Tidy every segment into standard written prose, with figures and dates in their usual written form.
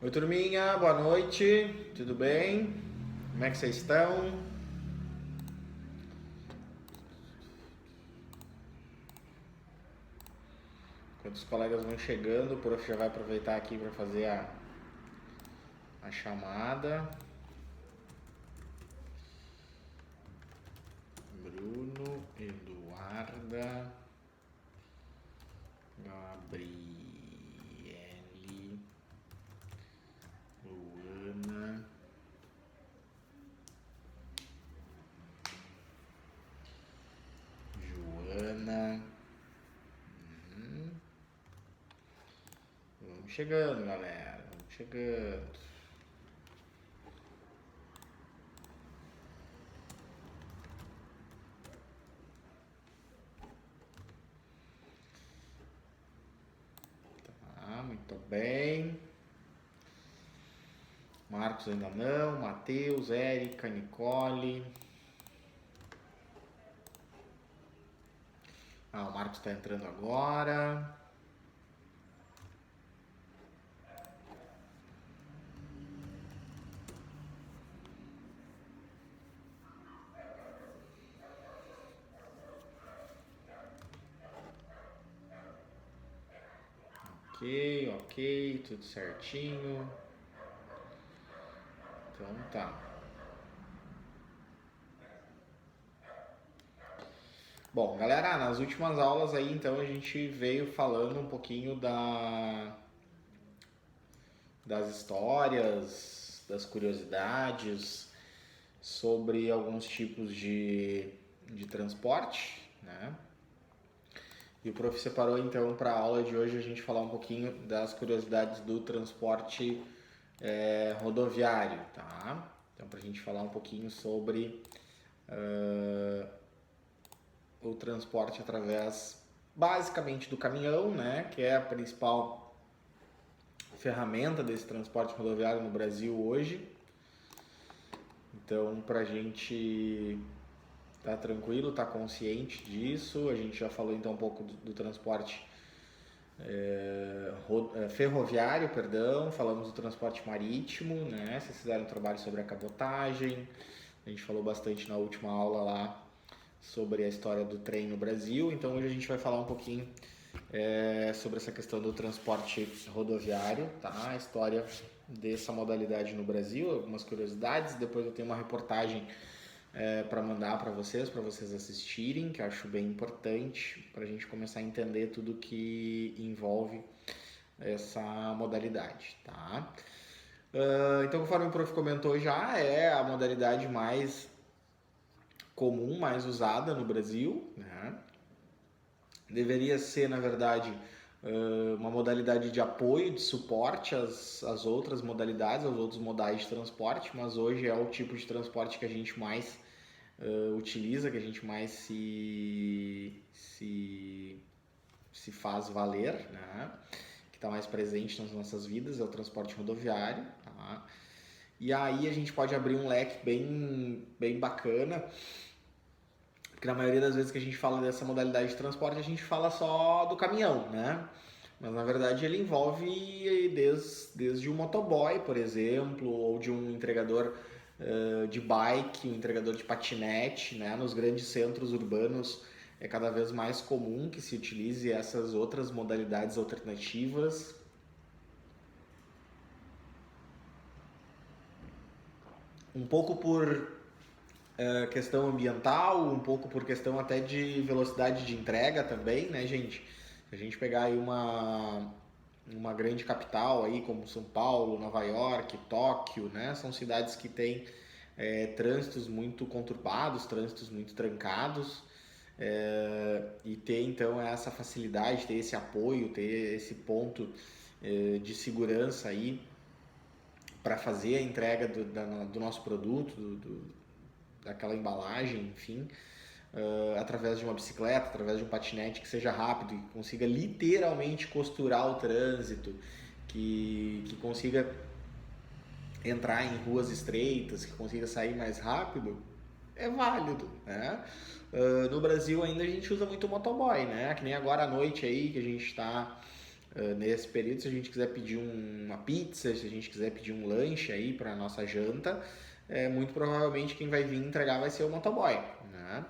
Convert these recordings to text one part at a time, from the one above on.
Oi, turminha, boa noite, tudo bem? Como é que vocês estão? Enquanto os colegas vão chegando, o prof já vai aproveitar aqui para fazer a chamada. Bruno, Eduarda, Gabriele, Luana, Joana. Vamos chegando, galera, vamos chegando. Muito bem. Marcos ainda não, Matheus, Érica, Nicole. O Marcos está entrando agora. Ok, tudo certinho. Então tá. Bom, galera, nas últimas aulas aí, então a gente veio falando um pouquinho das histórias, das curiosidades sobre alguns tipos de transporte, né? E o prof separou então para a aula de hoje a gente falar um pouquinho das curiosidades do transporte rodoviário, tá? Então, para a gente falar um pouquinho sobre o transporte através, basicamente, do caminhão, né? Que é a principal ferramenta desse transporte rodoviário no Brasil hoje. Então, para a gente tá tranquilo, tá consciente disso, a gente já falou então um pouco do transporte ferroviário, perdão, falamos do transporte marítimo, né? Vocês fizeram um trabalho sobre a cabotagem, a gente falou bastante na última aula lá sobre a história do trem no Brasil, então hoje a gente vai falar um pouquinho sobre essa questão do transporte rodoviário, tá? A história dessa modalidade no Brasil, algumas curiosidades, depois eu tenho uma reportagem para mandar para vocês assistirem, que eu acho bem importante para a gente começar a entender tudo que envolve essa modalidade, tá? Então, conforme o prof comentou já, é a modalidade mais comum, mais usada no Brasil, né? Deveria ser, na verdade, uma modalidade de apoio, de suporte às outras modalidades, aos outros modais de transporte, mas hoje é o tipo de transporte que a gente mais utiliza, que a gente mais se faz valer, né? Que está mais presente nas nossas vidas, é o transporte rodoviário. Tá? E aí a gente pode abrir um leque bem bacana, porque na maioria das vezes que a gente fala dessa modalidade de transporte, a gente fala só do caminhão, né? Mas na verdade ele envolve desde um motoboy, por exemplo, ou de um entregador de bike, um entregador de patinete, né? Nos grandes centros urbanos é cada vez mais comum que se utilize essas outras modalidades alternativas. Um pouco por questão ambiental, um pouco por questão até de velocidade de entrega também, né, gente? Se a gente pegar aí uma grande capital aí como São Paulo, Nova York, Tóquio, né? São cidades que têm trânsitos muito conturbados, trânsitos muito trancados, e ter então essa facilidade, ter esse apoio, ter esse ponto de segurança aí para fazer a entrega do nosso produto, daquela embalagem, enfim, através de uma bicicleta, através de um patinete que seja rápido, que consiga literalmente costurar o trânsito, que consiga entrar em ruas estreitas, que consiga sair mais rápido, é válido, né? No Brasil ainda a gente usa muito motoboy, né? Que nem agora à noite aí que a gente está nesse período, se a gente quiser pedir uma pizza, se a gente quiser pedir um lanche aí para nossa janta, muito provavelmente quem vai vir entregar vai ser o motoboy, né?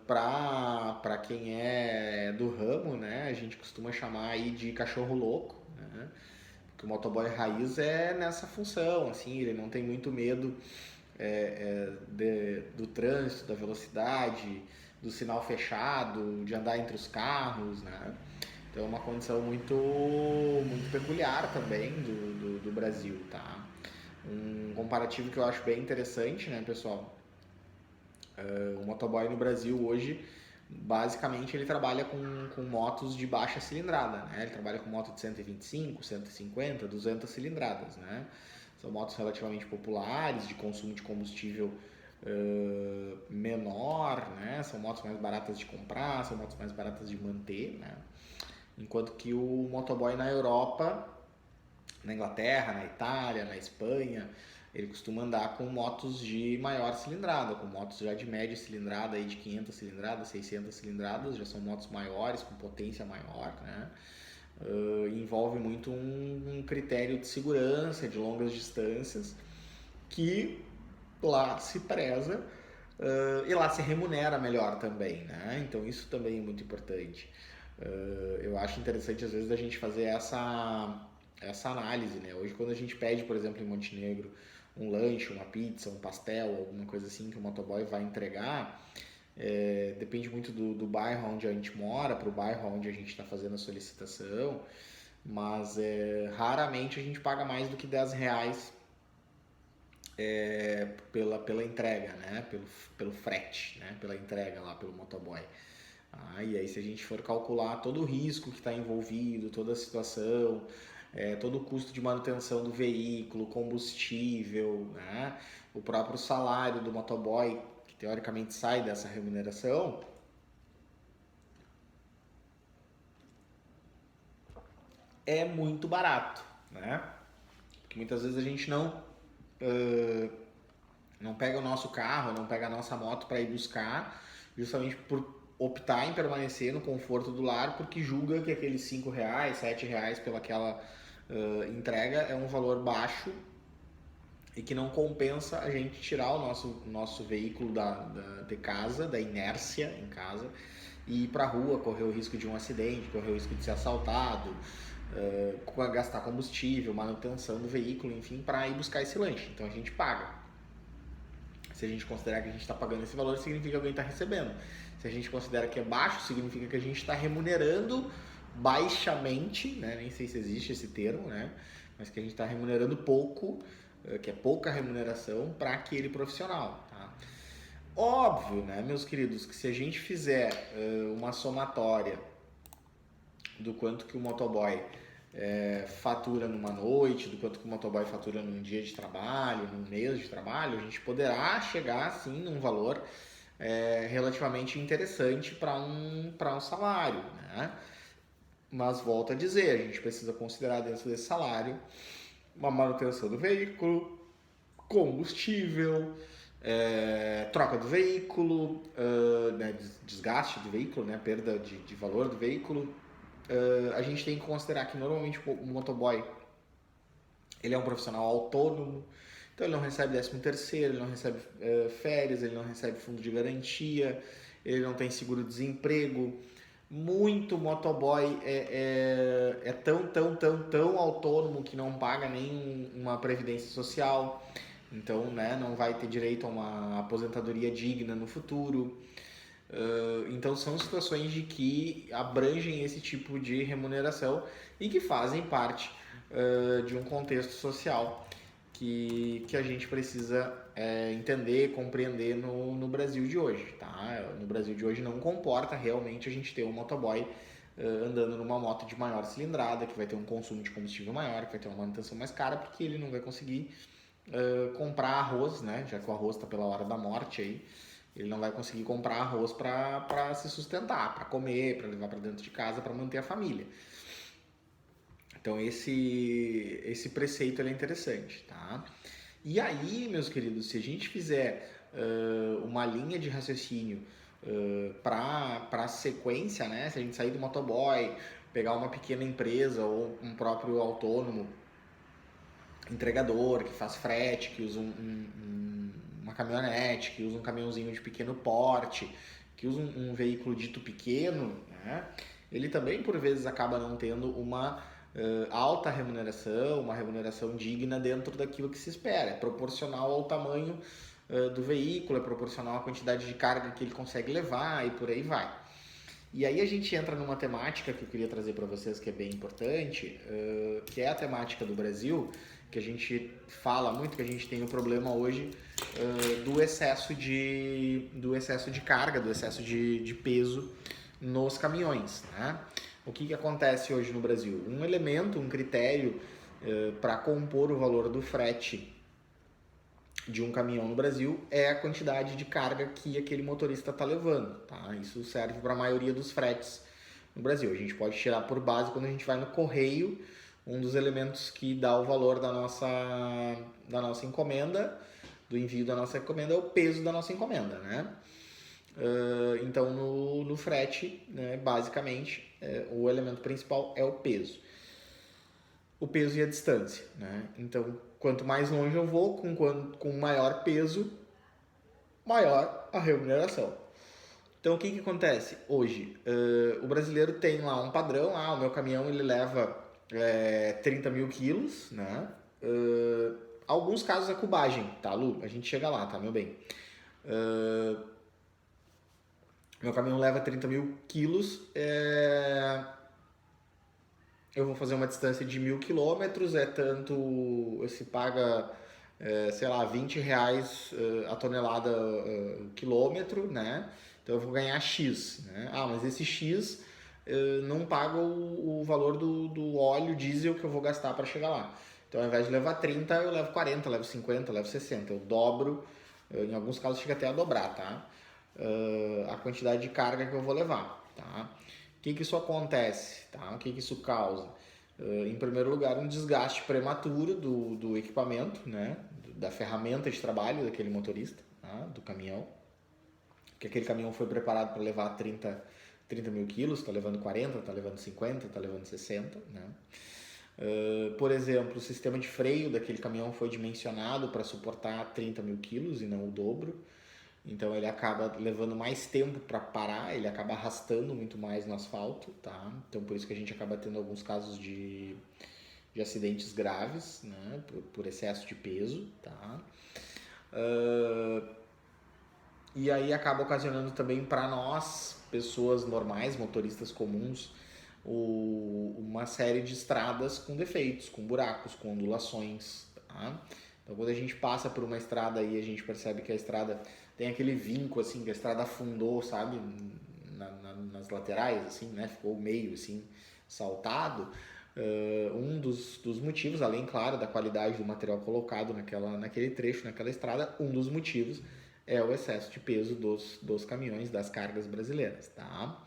Para quem é do ramo, né, a gente costuma chamar aí de cachorro louco, né? Porque o motoboy raiz é nessa função, assim, ele não tem muito medo do trânsito, da velocidade, do sinal fechado, de andar entre os carros, né? Então é uma condição muito peculiar também do Brasil, tá? Um comparativo que eu acho bem interessante, né, pessoal? O motoboy no Brasil hoje, basicamente, ele trabalha com motos de baixa cilindrada, né? Ele trabalha com moto de 125, 150, 200 cilindradas, né? São motos relativamente populares, de consumo de combustível menor, né? São motos mais baratas de comprar, são motos mais baratas de manter, né? Enquanto que o motoboy na Europa, na Inglaterra, na Itália, na Espanha, ele costuma andar com motos de maior cilindrada, com motos já de média cilindrada, aí de 500 cilindradas, 600 cilindradas, já são motos maiores, com potência maior, né? Envolve muito um critério de segurança, de longas distâncias, que lá se preza e lá se remunera melhor também, né? Então isso também é muito importante. Eu acho interessante às vezes a gente fazer essa análise, né? Hoje quando a gente pede, por exemplo, em Montenegro, um lanche, uma pizza, um pastel, alguma coisa assim que o motoboy vai entregar, depende muito do bairro onde a gente mora, para o bairro onde a gente está fazendo a solicitação, mas raramente a gente paga mais do que R$ 10 pela entrega, né? Pelo frete, né? Pela entrega lá pelo motoboy. E aí se a gente for calcular todo o risco que está envolvido, toda a situação, todo o custo de manutenção do veículo, combustível, né? O próprio salário do motoboy, que teoricamente sai dessa remuneração, é muito barato, né? Porque muitas vezes a gente não pega o nosso carro, não pega a nossa moto para ir buscar, justamente por optar em permanecer no conforto do lar, porque julga que aqueles R$ 5, R$ 7 pelaquela entrega é um valor baixo e que não compensa a gente tirar o nosso veículo de casa, da inércia em casa, e ir para a rua, correr o risco de um acidente, correr o risco de ser assaltado, gastar combustível, manutenção do veículo, enfim, para ir buscar esse lanche. Então a gente paga. Se a gente considerar que a gente está pagando esse valor, significa que alguém está recebendo. Se a gente considera que é baixo, significa que a gente está remunerando baixamente, né? Nem sei se existe esse termo, né? Mas que a gente está remunerando pouco, que é pouca remuneração para aquele profissional, tá? Óbvio, né, meus queridos, que se a gente fizer uma somatória do quanto que o motoboy fatura numa noite, do quanto que o motoboy fatura num dia de trabalho, num mês de trabalho, a gente poderá chegar assim num valor relativamente interessante para um salário, né? Mas volto a dizer, a gente precisa considerar dentro desse salário uma manutenção do veículo, combustível, troca do veículo, né, desgaste do veículo, né, perda de valor do veículo. A gente tem que considerar que normalmente o motoboy ele é um profissional autônomo, então ele não recebe 13º, ele não recebe férias, ele não recebe fundo de garantia, ele não tem seguro-desemprego. Muito motoboy é tão autônomo que não paga nem uma previdência social, então, né, não vai ter direito a uma aposentadoria digna no futuro. Então são situações de que abrangem esse tipo de remuneração e que fazem parte de um contexto social que a gente precisa entender, compreender no Brasil de hoje, tá? No Brasil de hoje não comporta realmente a gente ter um motoboy andando numa moto de maior cilindrada, que vai ter um consumo de combustível maior, que vai ter uma manutenção mais cara, porque ele não vai conseguir comprar arroz, né? Já que o arroz está pela hora da morte aí, ele não vai conseguir comprar arroz para se sustentar, para comer, para levar para dentro de casa, para manter a família. Então esse preceito é interessante, tá? E aí, meus queridos, se a gente fizer uma linha de raciocínio para a sequência, né? Se a gente sair do motoboy, pegar uma pequena empresa ou um próprio autônomo, entregador, que faz frete, que usa uma caminhonete, que usa um caminhãozinho de pequeno porte, que usa um veículo dito pequeno, né? Ele também por vezes acaba não tendo uma alta remuneração, uma remuneração digna dentro daquilo que se espera. É proporcional ao tamanho do veículo, é proporcional à quantidade de carga que ele consegue levar e por aí vai. E aí a gente entra numa temática que eu queria trazer para vocês que é bem importante, que é a temática do Brasil, que a gente fala muito, que a gente tem o problema hoje do excesso de carga, do excesso de peso nos caminhões, né? O que acontece hoje no Brasil? Um elemento, um critério para compor o valor do frete de um caminhão no Brasil é a quantidade de carga que aquele motorista está levando, tá? Isso serve para a maioria dos fretes no Brasil. A gente pode tirar por base quando a gente vai no correio, um dos elementos que dá o valor da nossa encomenda, do envio da nossa encomenda, é o peso da nossa encomenda, né? Então no frete, né, basicamente, o elemento principal é o peso. O peso e a distância, né? Então, quanto mais longe eu vou, com maior peso, maior a remuneração. Então, o que acontece hoje? O brasileiro tem lá um padrão, o meu caminhão ele leva 30 mil quilos, né? Alguns casos é cubagem, tá, Lu? A gente chega lá, tá, meu bem? Meu caminhão leva 30 mil quilos, eu vou fazer uma distância de 1.000 quilômetros, se paga, sei lá, R$ 20 a tonelada o quilômetro, né? Então eu vou ganhar X, né? Mas esse X não paga o valor do óleo diesel que eu vou gastar para chegar lá. Então ao invés de levar 30, eu levo 40, levo 50, levo 60. Eu dobro, em alguns casos chega até a dobrar, tá? A quantidade de carga que eu vou levar, tá? O que isso acontece, tá? O que isso causa? Em primeiro lugar, um desgaste prematuro do equipamento, né? Da ferramenta de trabalho daquele motorista, tá? Do caminhão. Porque aquele caminhão foi preparado para levar 30 mil quilos, está levando 40, está levando 50, está levando 60, né? Por exemplo, o sistema de freio daquele caminhão foi dimensionado para suportar 30 mil quilos e não o dobro. Então ele acaba levando mais tempo para parar, ele acaba arrastando muito mais no asfalto, tá? Então por isso que a gente acaba tendo alguns casos de acidentes graves, né? Por excesso de peso, tá? E aí acaba ocasionando também para nós, pessoas normais, motoristas comuns, uma série de estradas com defeitos, com buracos, com ondulações, tá? Então quando a gente passa por uma estrada aí, a gente percebe que a estrada tem aquele vinco, assim, que a estrada afundou, sabe, nas laterais, assim, né, ficou meio, assim, saltado. Um dos motivos, além, claro, da qualidade do material colocado naquele trecho, naquela estrada, um dos motivos é o excesso de peso dos caminhões, das cargas brasileiras, tá?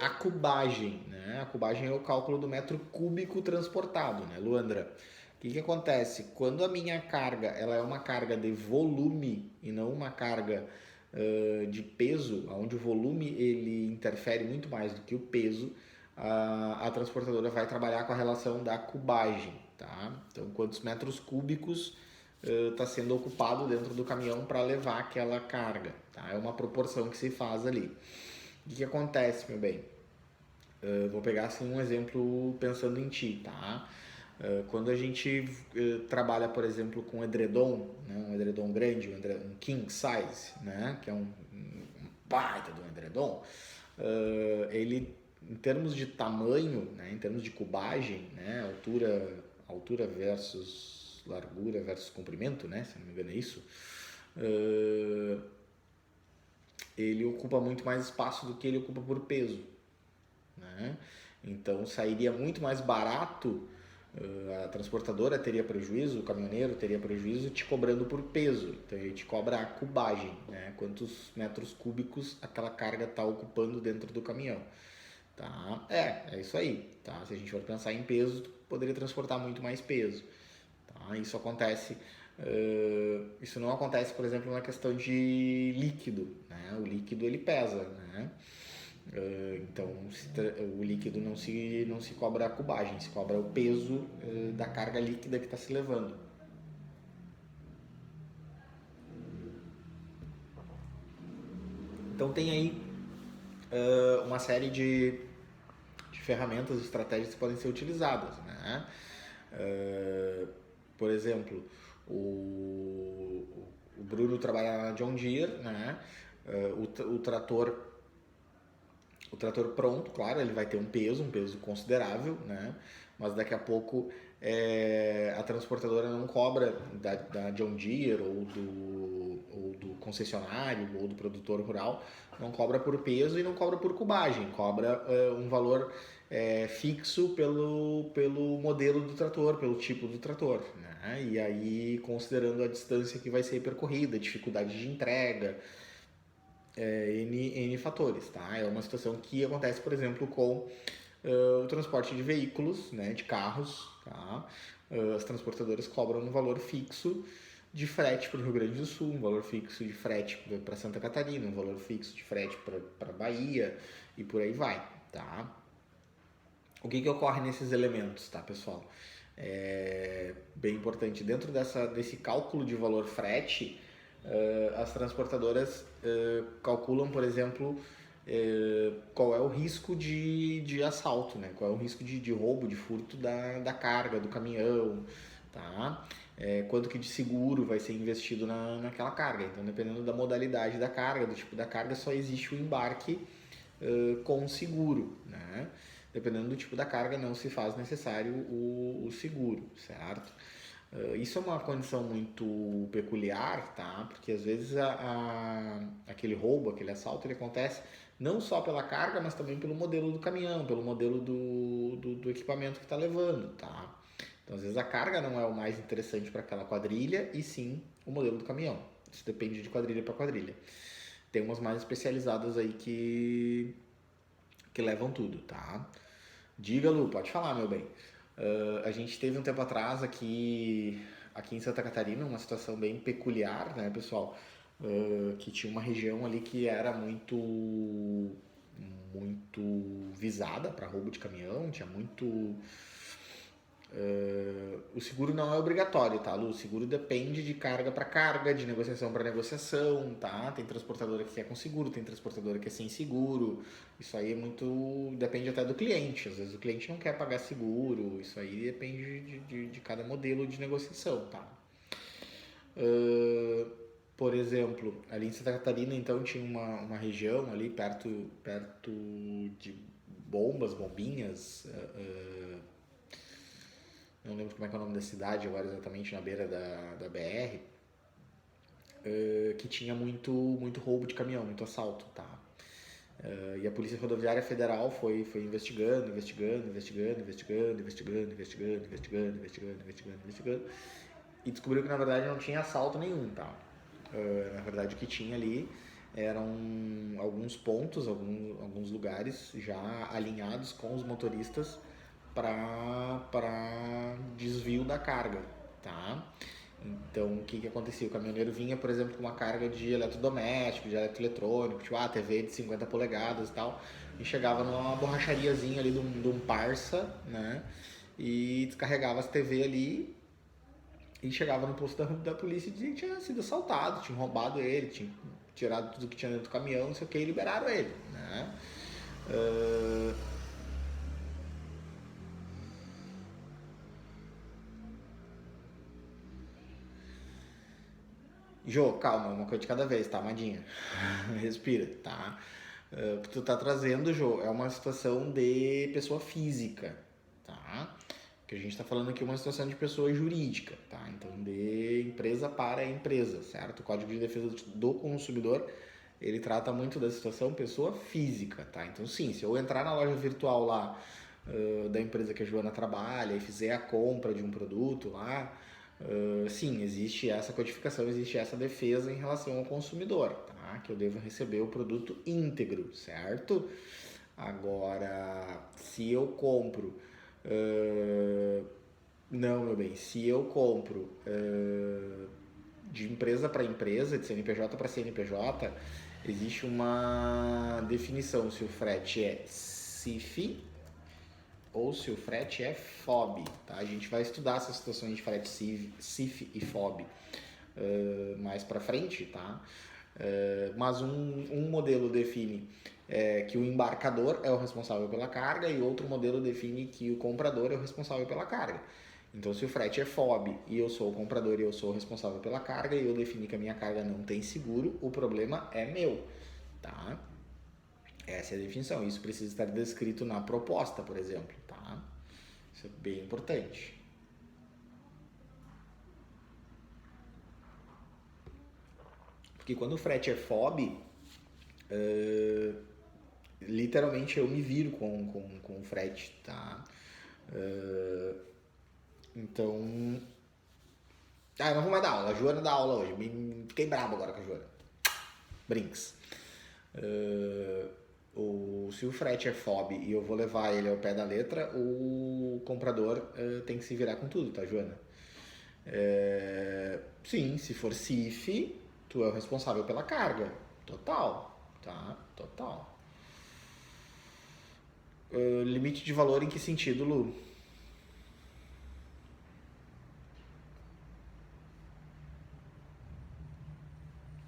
A cubagem, né? A cubagem é o cálculo do metro cúbico transportado, né, Luandra? O que acontece? Quando a minha carga ela é uma carga de volume e não uma carga de peso, onde o volume ele interfere muito mais do que o peso, a transportadora vai trabalhar com a relação da cubagem, tá? Então, quantos metros cúbicos está sendo ocupado dentro do caminhão para levar aquela carga, tá? É uma proporção que se faz ali. O que acontece, meu bem? Vou pegar assim um exemplo pensando em ti, tá? Quando a gente trabalha, por exemplo, com edredom, né? Um edredom grande, um king size, né? Que é um baita de um edredom, ele, em termos de tamanho, né? Em termos de cubagem, né? Altura versus largura versus comprimento, né? Se não me engano é isso. Ele ocupa muito mais espaço do que ele ocupa por peso, né? Então sairia muito mais barato, a transportadora teria prejuízo, o caminhoneiro teria prejuízo te cobrando por peso. Então ele te cobra a cubagem, né? Quantos metros cúbicos aquela carga está ocupando dentro do caminhão, tá? É isso aí, tá? Se a gente for pensar em peso, tu poderia transportar muito mais peso, tá? Isso acontece. Isso não acontece, por exemplo, na questão de líquido, né? O líquido ele pesa, né? Então o líquido não se cobra a cubagem, se cobra o peso da carga líquida que está se levando. Então tem aí uma série de ferramentas, estratégias que podem ser utilizadas, né? Por exemplo, o Bruno trabalha na John Deere, né? O trator pronto, claro, ele vai ter um peso considerável, né? Mas daqui a pouco a transportadora não cobra da John Deere ou do concessionário ou do produtor rural, não cobra por peso e não cobra por cubagem, cobra um valor fixo pelo modelo do trator, pelo tipo do trator, né? E aí considerando a distância que vai ser percorrida, dificuldade de entrega, N fatores, tá? É uma situação que acontece, por exemplo, com o transporte de veículos, né, de carros, tá? As transportadoras cobram um valor fixo de frete para o Rio Grande do Sul, um valor fixo de frete para Santa Catarina, um valor fixo de frete para Bahia e por aí vai, tá? O que ocorre nesses elementos, tá, pessoal? É bem importante, dentro desse cálculo de valor frete, as transportadoras calculam, por exemplo, qual é o risco de assalto, né? Qual é o risco de roubo, de furto da carga, do caminhão, tá? Quanto que de seguro vai ser investido naquela carga. Então, dependendo da modalidade da carga, do tipo da carga, só existe o embarque com seguro, né? Dependendo do tipo da carga, não se faz necessário o seguro, certo? Isso é uma condição muito peculiar, tá? Porque às vezes aquele roubo, aquele assalto, ele acontece não só pela carga, mas também pelo modelo do caminhão, pelo modelo do equipamento que está levando, tá? Então às vezes a carga não é o mais interessante para aquela quadrilha, e sim o modelo do caminhão. Isso depende de quadrilha para quadrilha. Tem umas mais especializadas aí que levam tudo, tá? Diga, Lu, pode falar, meu bem. A gente teve um tempo atrás aqui em Santa Catarina uma situação bem peculiar, né, pessoal? Que tinha uma região ali que era muito visada para roubo de caminhão, tinha muito. O seguro não é obrigatório, tá, Lu? O seguro depende de carga para carga, de negociação para negociação, tá? Tem transportadora que é com seguro, tem transportadora que é sem seguro. Isso aí é muito. Depende até do cliente. Às vezes o cliente não quer pagar seguro. Isso aí depende de cada modelo de negociação, tá? Por exemplo, ali em Santa Catarina, então, tinha uma região ali perto de bombinhas. Não lembro como é que é o nome da cidade agora exatamente, na beira da BR, que tinha muito roubo de caminhão, muito assalto, tá? E a Polícia Rodoviária Federal foi investigando e descobriu que na verdade não tinha assalto nenhum, tá? Na verdade o que tinha ali eram alguns pontos, alguns lugares já alinhados com os motoristas para desvio da carga, tá? Então, o que acontecia? O caminhoneiro vinha, por exemplo, com uma carga de eletrodoméstico, de eletroeletrônico, tipo, TV de 50 polegadas e tal, e chegava numa borrachariazinha ali de um Parça, né? E descarregava as TV ali e chegava no posto da polícia e dizia que tinha sido assaltado, tinha roubado ele, tinha tirado tudo que tinha dentro do caminhão, não sei o que, e liberaram ele, né? Jô, calma, uma coisa de cada vez, tá, amadinha? Respira, tá? O que tu tá trazendo, Jô, é uma situação de pessoa física, tá? O que a gente tá falando aqui é uma situação de pessoa jurídica, tá? Então, de empresa para empresa, certo? O Código de Defesa do Consumidor, ele trata muito da situação pessoa física, tá? Então, sim, se eu entrar na loja virtual lá da empresa que a Joana trabalha e fizer a compra de um produto lá, sim, existe essa codificação, existe essa defesa em relação ao consumidor, tá? Que eu devo receber o produto íntegro, certo? Agora, se eu compro. Não, meu bem, se eu compro de empresa para empresa, de CNPJ para CNPJ, existe uma definição se o frete é CIF ou se o frete é FOB, tá? A gente vai estudar essas situações de frete CIF e FOB mais para frente, tá? Mas um modelo define que o embarcador é o responsável pela carga e outro modelo define que o comprador é o responsável pela carga. Então, se o frete é FOB e eu sou o comprador e eu sou o responsável pela carga e eu defini que a minha carga não tem seguro, o problema é meu, tá? Essa é a definição. Isso precisa estar descrito na proposta, por exemplo, tá? Isso é bem importante. Porque quando o frete é FOB, literalmente eu me viro com o frete, tá? Então... eu não vou mais dar aula. A Joana dá aula hoje. Fiquei brabo agora com a Joana. Brinks. Se o frete é FOB e eu vou levar ele ao pé da letra, o comprador tem que se virar com tudo, tá, Joana? Sim, se for CIF, tu é o responsável pela carga. Total, tá? Total. Limite de valor em que sentido, Lu?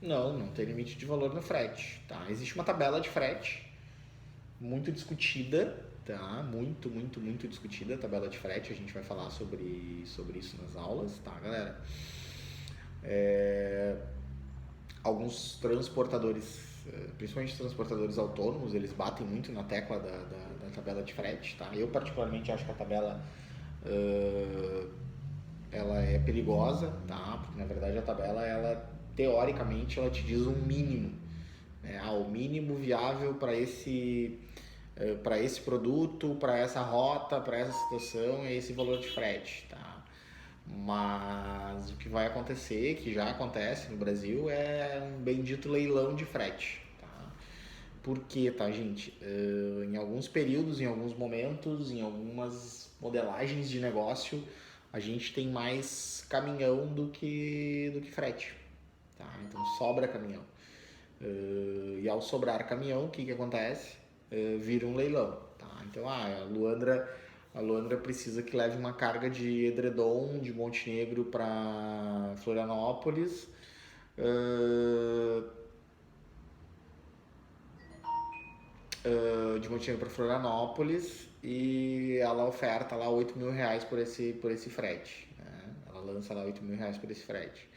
Não tem limite de valor no frete, tá? Existe uma tabela de frete muito discutida, tá? Muito discutida a tabela de frete. A gente vai falar sobre isso nas aulas, tá, galera? Alguns transportadores, principalmente transportadores autônomos, eles batem muito na tecla da tabela de frete, tá? Eu particularmente acho que a tabela ela é perigosa, tá? Porque na verdade a tabela, ela teoricamente, ela te diz um mínimo, né? O mínimo viável para esse produto, para essa rota, para essa situação, é esse valor de frete, tá? Mas o que vai acontecer, que já acontece no Brasil, é um bendito leilão de frete, tá? Por quê, tá, gente? Em alguns períodos, em alguns momentos, em algumas modelagens de negócio, a gente tem mais caminhão do que frete, tá? Então sobra caminhão. E ao sobrar caminhão, o que acontece? Vira um leilão, tá? Então, a Luandra precisa que leve uma carga de edredom de Montenegro para Florianópolis. De Montenegro para Florianópolis, e ela oferta lá R$8.000 por esse frete, né? Ela lança lá R$8.000 por esse frete.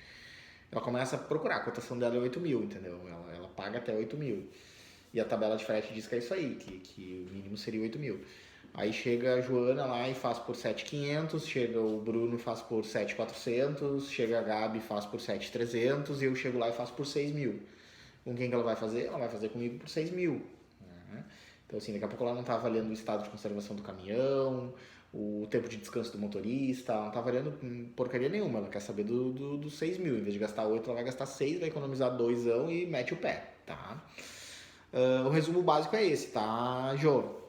Ela começa a procurar, a cotação dela é 8.000, entendeu? Ela paga até 8.000. E a tabela de frete diz que é isso aí, que o mínimo seria 8.000. Aí chega a Joana lá e faz por 7.500, chega o Bruno e faz por 7.400, chega a Gabi e faz por 7.300 e eu chego lá e faço por 6.000. Com quem que ela vai fazer? Ela vai fazer comigo por 6.000. Né? Então, assim, daqui a pouco ela não está avaliando o estado de conservação do caminhão, o tempo de descanso do motorista, ela não está avaliando porcaria nenhuma. Ela quer saber do 6.000. Em vez de gastar 8, ela vai gastar 6, vai economizar 2 e mete o pé, tá? O resumo básico é esse, tá, Jô?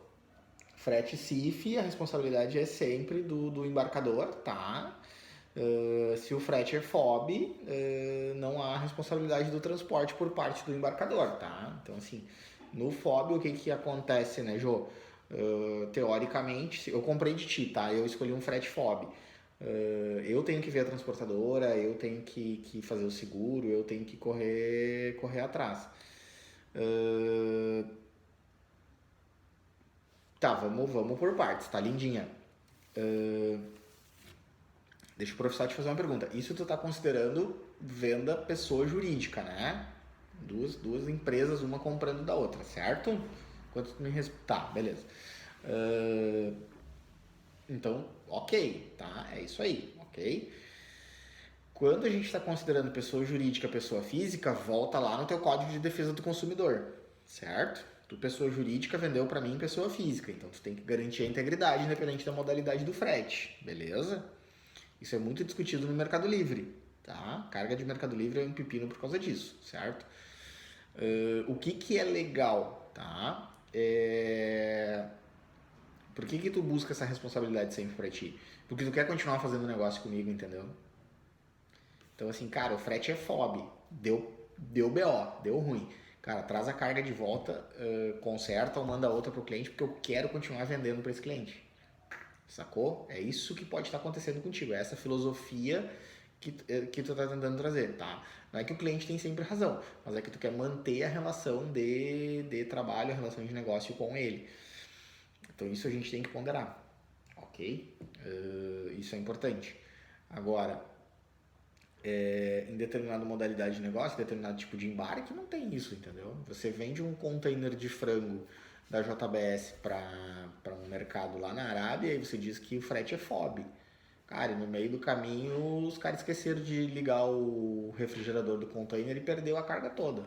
Frete CIF, a responsabilidade é sempre do embarcador, tá? Se o frete é FOB, não há responsabilidade do transporte por parte do embarcador, tá? Então, assim, no FOB, o que acontece, né, Jô? Teoricamente, eu comprei de ti, tá? Eu escolhi um frete FOB. Eu tenho que ver a transportadora, eu tenho que fazer o seguro, eu tenho que correr atrás. Tá, vamos por partes, tá, lindinha? Deixa o professor te fazer uma pergunta. Isso tu tá considerando venda pessoa jurídica, né? Duas empresas, uma comprando da outra, certo? Quanto tu me Tá, beleza. Então, ok, tá? É isso aí, ok? Quando a gente está considerando pessoa jurídica, pessoa física, volta lá no teu Código de Defesa do Consumidor, certo? Tu, pessoa jurídica, vendeu para mim pessoa física, então tu tem que garantir a integridade independente da modalidade do frete, beleza? Isso é muito discutido no Mercado Livre, tá? Carga de Mercado Livre é um pepino por causa disso, certo? O que é legal, tá? Por que tu busca essa responsabilidade sempre pra ti? Porque tu quer continuar fazendo negócio comigo, entendeu? Então, assim, cara, o frete é FOB, deu BO, deu ruim. Cara, traz a carga de volta, conserta ou manda outra pro cliente porque eu quero continuar vendendo para esse cliente. Sacou? É isso que pode estar acontecendo contigo. É essa filosofia que tu tá tentando trazer, tá? Não é que o cliente tem sempre razão, mas é que tu quer manter a relação de trabalho, a relação de negócio com ele. Então isso a gente tem que ponderar, ok? Isso é importante. Agora, em determinada modalidade de negócio, determinado tipo de embarque, não tem isso, entendeu? Você vende um container de frango da JBS para um mercado lá na Arábia e você diz que o frete é FOB. Cara, e no meio do caminho os caras esqueceram de ligar o refrigerador do container e perdeu a carga toda.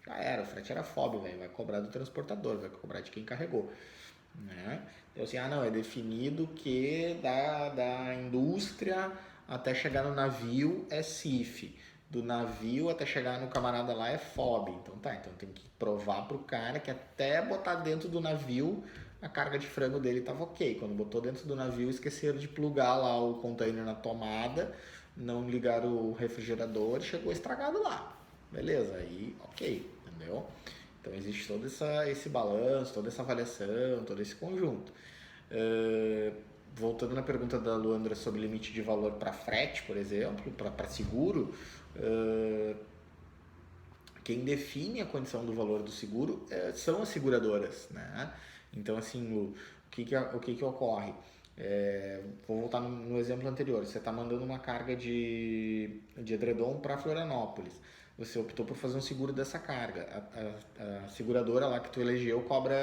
Já era, o frete era FOB, velho. Vai cobrar do transportador, vai cobrar de quem carregou. Né? Então assim, não, é definido que da indústria até chegar no navio é CIF. Do navio até chegar no camarada lá é FOB. Então tá, então tem que provar pro cara que até botar dentro do navio a carga de frango dele tava ok. Quando botou dentro do navio, esqueceram de plugar lá o container na tomada, não ligaram o refrigerador e chegou estragado lá. Beleza, aí ok, entendeu? Então existe todo esse balanço, toda essa avaliação, todo esse conjunto. Voltando na pergunta da Luandra sobre limite de valor para frete, por exemplo, para seguro, quem define a condição do valor do seguro são as seguradoras, né? Então, assim, o que ocorre? Vou voltar no exemplo anterior. Você está mandando uma carga de edredom para Florianópolis. Você optou por fazer um seguro dessa carga. A seguradora lá que tu elegeu cobra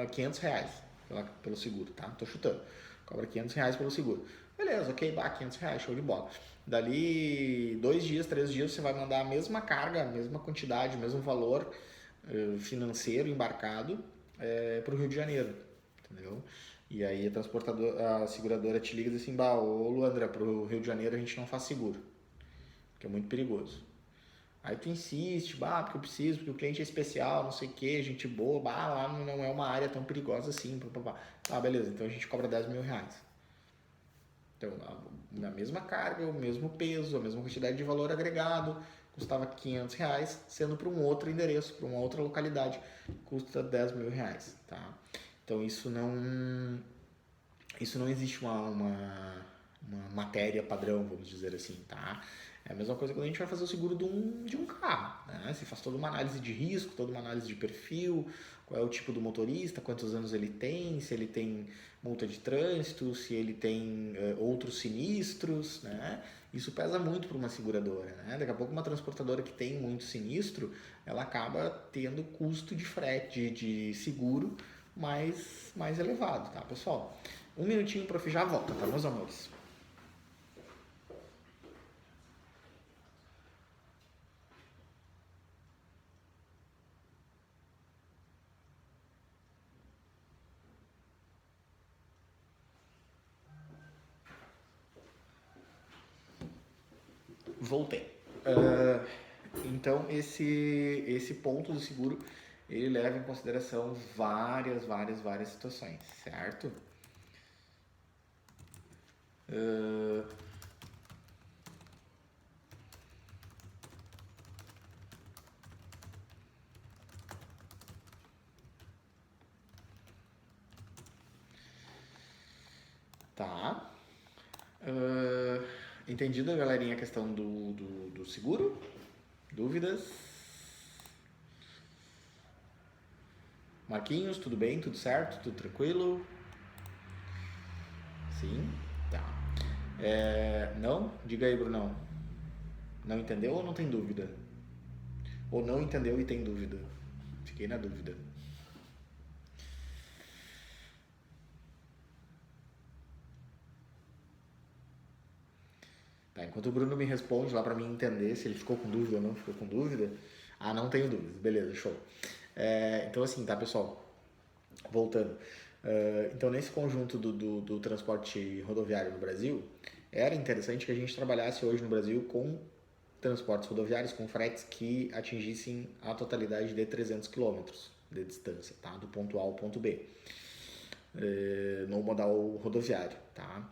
R$ 500 pelo seguro, tá? Tô chutando. Cobra R$ 500 pelo seguro. Beleza, ok, R$ 500, show de bola. Dali 2 dias, 3 dias, você vai mandar a mesma carga, a mesma quantidade, o mesmo valor financeiro embarcado para o Rio de Janeiro, entendeu? E aí a seguradora te liga e diz assim, ô Luandra, para o Rio de Janeiro a gente não faz seguro, porque é muito perigoso. Aí tu insiste, porque eu preciso, porque o cliente é especial, não sei o que, gente boa, lá não é uma área tão perigosa assim, beleza, então a gente cobra R$ 10.000. Então, a mesma carga, o mesmo peso, a mesma quantidade de valor agregado, custava R$ 500, sendo para um outro endereço, para uma outra localidade, custa R$ 10.000, tá? Então, isso não existe uma matéria padrão, vamos dizer assim, tá? É a mesma coisa quando a gente vai fazer o seguro de um carro, né? Você faz toda uma análise de risco, toda uma análise de perfil, qual é o tipo do motorista, quantos anos ele tem, se ele tem multa de trânsito, se ele tem outros sinistros, né? Isso pesa muito para uma seguradora, né? Daqui a pouco uma transportadora que tem muito sinistro, ela acaba tendo custo de frete, de seguro mais elevado, tá, pessoal? Um minutinho, o prof já volta, tá, meus amores? Voltei. Então, esse ponto do seguro, ele leva em consideração várias situações, certo? Tá. Entendido, galerinha, a questão do seguro? Dúvidas? Marquinhos, tudo bem? Tudo certo? Tudo tranquilo? Sim? Tá. Não? Diga aí, Brunão. Não entendeu ou não tem dúvida? Ou não entendeu e tem dúvida? Fiquei na dúvida. Tá, enquanto o Bruno me responde lá para mim entender se ele ficou com dúvida ou não ficou com dúvida. Não tenho dúvidas. Beleza, show. Então assim, tá, pessoal? Voltando. Então nesse conjunto do transporte rodoviário no Brasil, era interessante que a gente trabalhasse hoje no Brasil com transportes rodoviários, com fretes que atingissem a totalidade de 300 km de distância, tá? Do ponto A ao ponto B. No modal rodoviário, tá?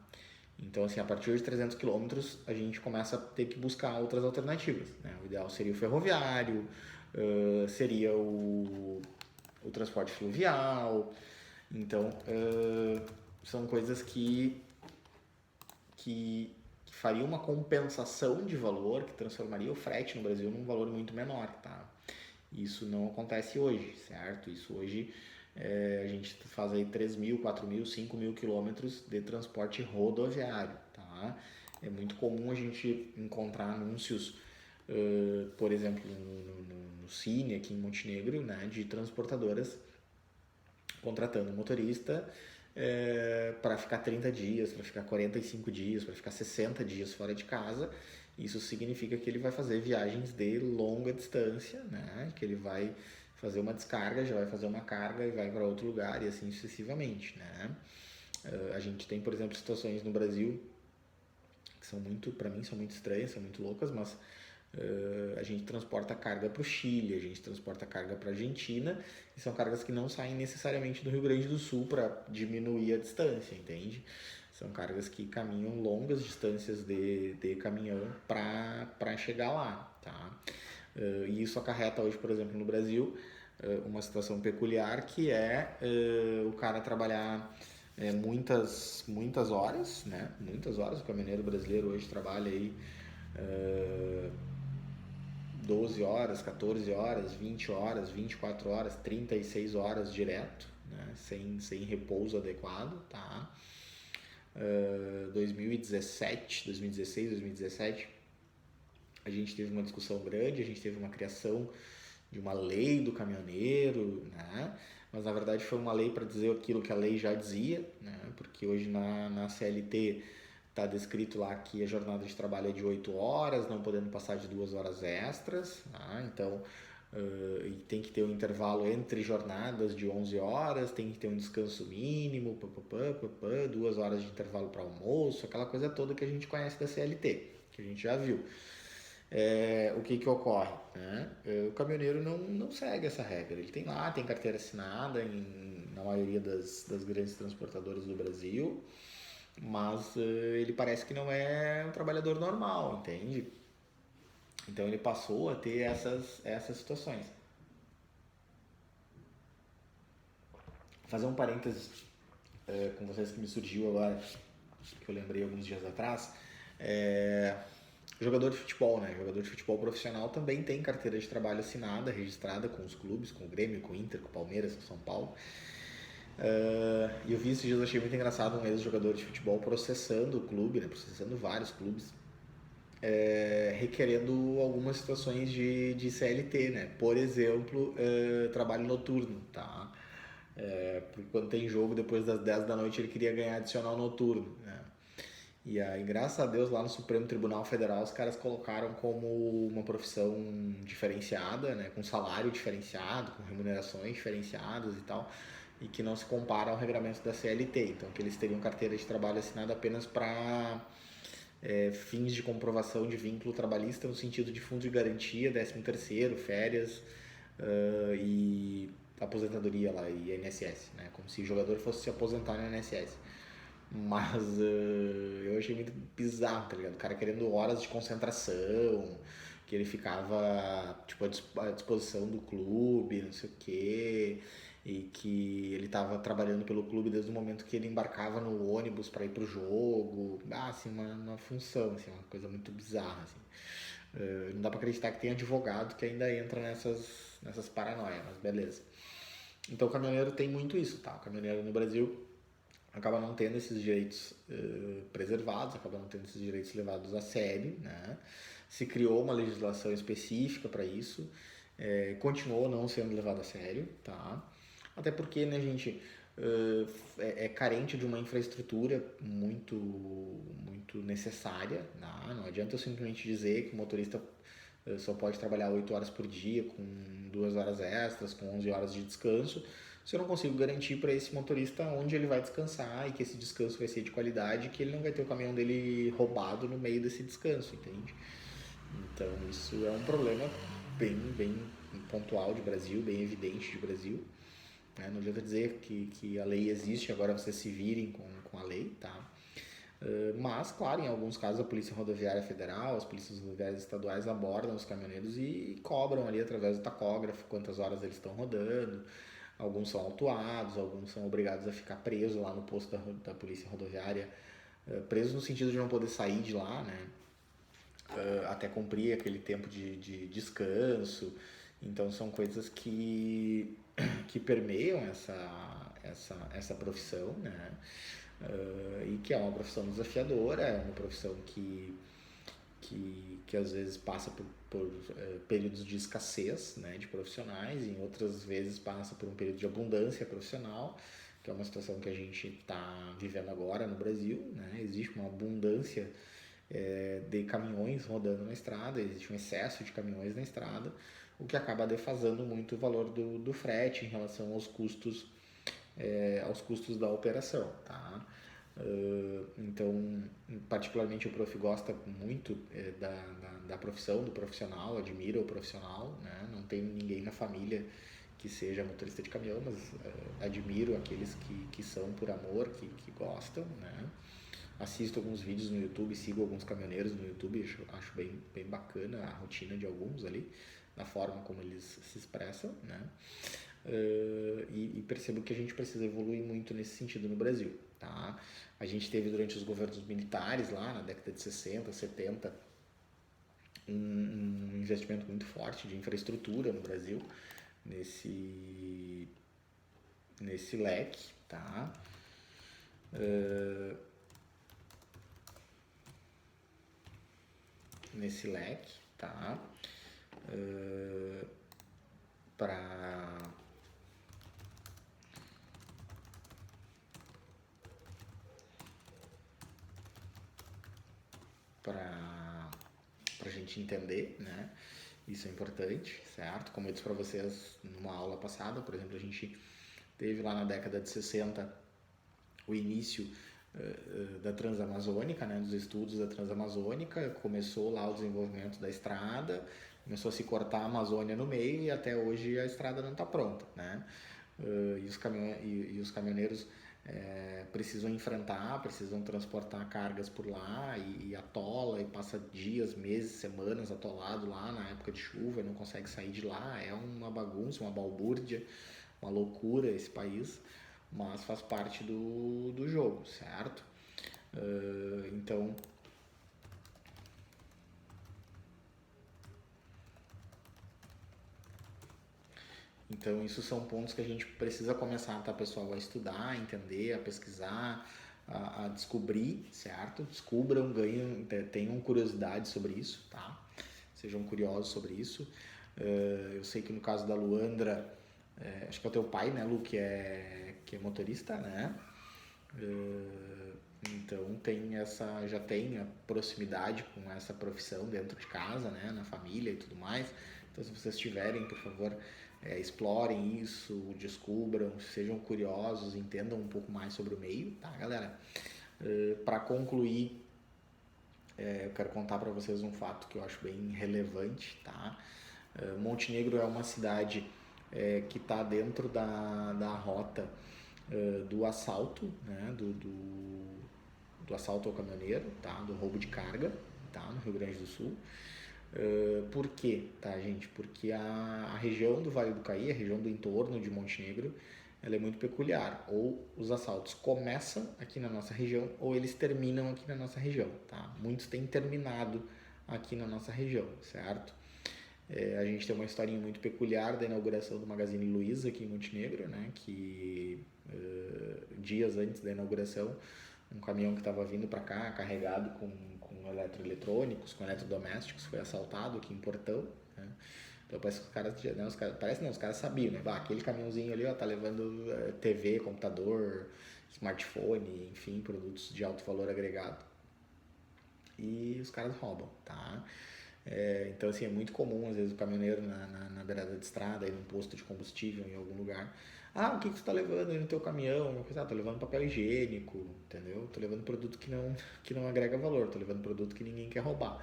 Então, assim, a partir de 300 km, a gente começa a ter que buscar outras alternativas, né? O ideal seria o ferroviário, seria o transporte fluvial. Então, são coisas que faria uma compensação de valor, que transformaria o frete no Brasil num valor muito menor, tá? Isso não acontece hoje, certo? Isso hoje a gente faz aí 3 mil, 4 mil, 5 mil quilômetros de transporte rodoviário, tá? É muito comum a gente encontrar anúncios, por exemplo, no Cine, aqui em Montenegro, né, de transportadoras contratando motorista para ficar 30 dias, para ficar 45 dias, para ficar 60 dias fora de casa. Isso significa que ele vai fazer viagens de longa distância, né? Que ele vai fazer uma descarga, já vai fazer uma carga e vai para outro lugar e assim sucessivamente, né? A gente tem, por exemplo, situações no Brasil que são muito, para mim, são muito estranhas, são muito loucas, mas a gente transporta carga para o Chile, a gente transporta carga para a Argentina, e são cargas que não saem necessariamente do Rio Grande do Sul para diminuir a distância, entende? São cargas que caminham longas distâncias de caminhão para chegar lá, tá? E isso acarreta hoje, por exemplo, no Brasil, uma situação peculiar que é o cara trabalhar muitas horas, né? Muitas horas. O caminhoneiro brasileiro hoje trabalha aí 12 horas, 14 horas, 20 horas, 24 horas, 36 horas direto, né? sem repouso adequado, tá? 2017, 2016, 2017, a gente teve uma discussão grande, a gente teve uma criação de uma lei do caminhoneiro, né? Mas na verdade foi uma lei para dizer aquilo que a lei já dizia, né? Porque hoje na CLT está descrito lá que a jornada de trabalho é de 8 horas, não podendo passar de 2 horas extras, tá? Então e tem que ter um intervalo entre jornadas de 11 horas, tem que ter um descanso mínimo, 2 horas de intervalo para almoço, aquela coisa toda que a gente conhece da CLT, que a gente já viu. O que ocorre? Né? O caminhoneiro não segue essa regra. Ele tem carteira assinada na maioria das grandes transportadoras do Brasil, mas ele parece que não é um trabalhador normal, entende? Então ele passou a ter essas situações. Vou fazer um parênteses com vocês que me surgiu agora, que eu lembrei alguns dias atrás. Jogador de futebol, né? Jogador de futebol profissional também tem carteira de trabalho assinada, registrada com os clubes, com o Grêmio, com o Inter, com o Palmeiras, com o São Paulo. E eu vi esses dias, achei muito engraçado, um ex-jogador de futebol processando o clube, né? Processando vários clubes, requerendo algumas situações de CLT, né? Por exemplo, trabalho noturno, tá? Porque quando tem jogo, depois das 10 da noite, ele queria ganhar adicional noturno, né? E aí, graças a Deus, lá no Supremo Tribunal Federal, os caras colocaram como uma profissão diferenciada, né? Com salário diferenciado, com remunerações diferenciadas e tal, e que não se compara ao regramento da CLT. Então, que eles teriam carteira de trabalho assinada apenas para fins de comprovação de vínculo trabalhista, no sentido de fundo de garantia, 13º, férias e aposentadoria lá, e INSS, né? Como se o jogador fosse se aposentar no INSS. Mas eu achei muito bizarro, tá ligado? O cara querendo horas de concentração, que ele ficava tipo, à disposição do clube, não sei o quê, e que ele tava trabalhando pelo clube desde o momento que ele embarcava no ônibus para ir pro jogo. Assim, uma função, assim, uma coisa muito bizarra, assim. Não dá pra acreditar que tem advogado que ainda entra nessas paranoias, mas beleza. Então o caminhoneiro tem muito isso, tá? O caminhoneiro no Brasil acaba não tendo esses direitos preservados, acaba não tendo esses direitos levados a sério, né? Se criou uma legislação específica para isso, continuou não sendo levado a sério, tá? Até porque, né, gente, é carente de uma infraestrutura muito necessária, né? Não adianta eu simplesmente dizer que o motorista só pode trabalhar 8 horas por dia, com 2 horas extras, com 11 horas de descanso, se eu não consigo garantir para esse motorista onde ele vai descansar e que esse descanso vai ser de qualidade, que ele não vai ter o caminhão dele roubado no meio desse descanso, entende? Então isso é um problema bem pontual de Brasil, bem evidente de Brasil. Não adianta dizer que a lei existe, agora vocês se virem com a lei, tá? Mas, claro, em alguns casos a Polícia Rodoviária Federal, as polícias rodoviárias estaduais abordam os caminhoneiros e cobram ali através do tacógrafo quantas horas eles estão rodando. Alguns são autuados, alguns são obrigados a ficar presos lá no posto da Polícia Rodoviária, presos no sentido de não poder sair de lá, né? Até cumprir aquele tempo de descanso. Então são coisas que permeiam essa profissão, né? E que é uma profissão desafiadora, é uma profissão que às vezes passa por períodos de escassez, né, de profissionais, e em outras vezes passa por um período de abundância profissional, que é uma situação que a gente está vivendo agora no Brasil, né? Existe uma abundância de caminhões rodando na estrada, existe um excesso de caminhões na estrada, o que acaba defasando muito o valor do frete em relação aos custos da operação, tá? Então, particularmente o prof gosta muito da profissão, do profissional, admira o profissional, né? Não tem ninguém na família que seja motorista de caminhão, mas admiro aqueles que são por amor, que gostam, né? Assisto alguns vídeos no YouTube, sigo alguns caminhoneiros no YouTube, acho bem bacana a rotina de alguns ali, da forma como eles se expressam, né? E percebo que a gente precisa evoluir muito nesse sentido no Brasil, tá? A gente teve durante os governos militares lá na década de 60, 70 um investimento muito forte de infraestrutura no Brasil nesse leque, tá? Nesse leque, tá? Para a gente entender, né? Isso é importante, certo? Como eu disse para vocês numa aula passada, por exemplo, a gente teve lá na década de 60 o início da Transamazônica, né? Dos estudos da Transamazônica, começou lá o desenvolvimento da estrada, começou a se cortar a Amazônia no meio e até hoje a estrada não está pronta, né? E os caminhoneiros precisam enfrentar, precisam transportar cargas por lá e atola e passa dias, meses, semanas atolado lá na época de chuva e não consegue sair de lá. É uma bagunça, uma balbúrdia, uma loucura esse país, mas faz parte do jogo, certo? Então, isso são pontos que a gente precisa começar, tá, pessoal, a estudar, a entender, a pesquisar, a descobrir, certo? Descubram, ganhem, tenham curiosidade sobre isso, tá? Sejam curiosos sobre isso. Eu sei que no caso da Luandra, acho que é o teu pai, né, Lu, que é motorista, né? Então já tem a proximidade com essa profissão dentro de casa, né, na família e tudo mais. Então, se vocês tiverem, por favor, explorem isso, descubram, sejam curiosos, entendam um pouco mais sobre o meio, tá, galera? Para concluir, eu quero contar para vocês um fato que eu acho bem relevante, tá? Montenegro é uma cidade que está dentro da rota do assalto, né? Do assalto ao caminhoneiro, tá? Do roubo de carga, tá? No Rio Grande do Sul. Por quê, tá, gente? Porque a região do Vale do Caí, a região do entorno de Montenegro, ela é muito peculiar. Ou os assaltos começam aqui na nossa região, ou eles terminam aqui na nossa região, tá? Muitos têm terminado aqui na nossa região, certo? A gente tem uma historinha muito peculiar da inauguração do Magazine Luiza aqui em Montenegro, né? Que dias antes da inauguração, um caminhão que estava vindo para cá, carregado com eletroeletrônicos, com eletrodomésticos, foi assaltado aqui em Portão, né? Então parece que os caras sabiam, né? Aquele caminhãozinho ali, ó, tá levando TV, computador, smartphone, enfim, produtos de alto valor agregado. E os caras roubam, tá? Então, assim, é muito comum, às vezes, o caminhoneiro na beirada de estrada, aí num posto de combustível, em algum lugar. O que você tá levando aí no teu caminhão? Tô levando papel higiênico, entendeu? Tô levando produto que não agrega valor, tô levando produto que ninguém quer roubar,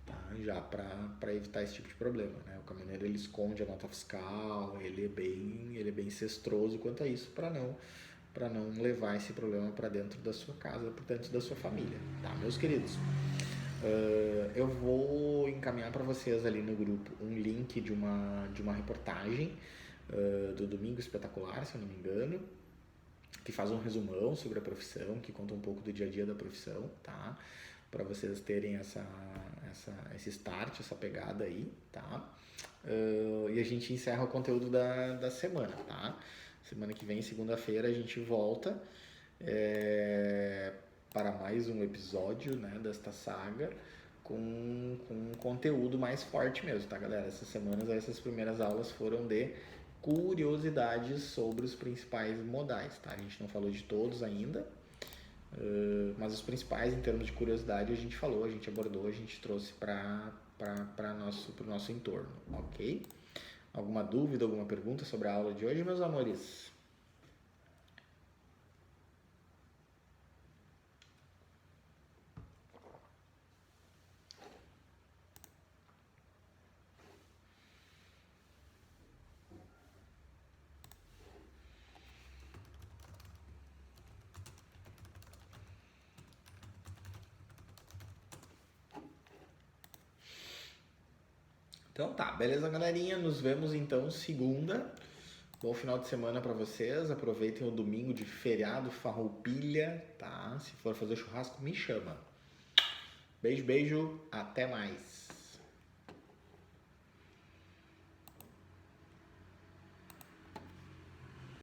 tá? Já para evitar esse tipo de problema, né? O caminhoneiro, ele esconde a nota fiscal, ele é bem cestroso quanto a isso, para não para não levar esse problema para dentro da sua casa, para dentro da sua família, tá, meus queridos? Eu vou encaminhar para vocês ali no grupo um link de uma reportagem do Domingo Espetacular, se eu não me engano, que faz um resumão sobre a profissão, que conta um pouco do dia a dia da profissão, tá? Para vocês terem esse start, essa pegada aí, tá? E a gente encerra o conteúdo da semana, tá? Semana que vem, segunda-feira, a gente volta para mais um episódio, né, desta saga com um conteúdo mais forte mesmo, tá, galera? Essas semanas, essas primeiras aulas foram de curiosidades sobre os principais modais, tá? A gente não falou de todos ainda, mas os principais em termos de curiosidade a gente falou, a gente abordou, a gente trouxe para o nosso entorno, ok? Alguma dúvida, alguma pergunta sobre a aula de hoje, meus amores? Então tá, beleza, galerinha? Nos vemos então segunda. Bom final de semana para vocês. Aproveitem o domingo de feriado, farroupilha, tá? Se for fazer churrasco, me chama. Beijo, beijo. Até mais.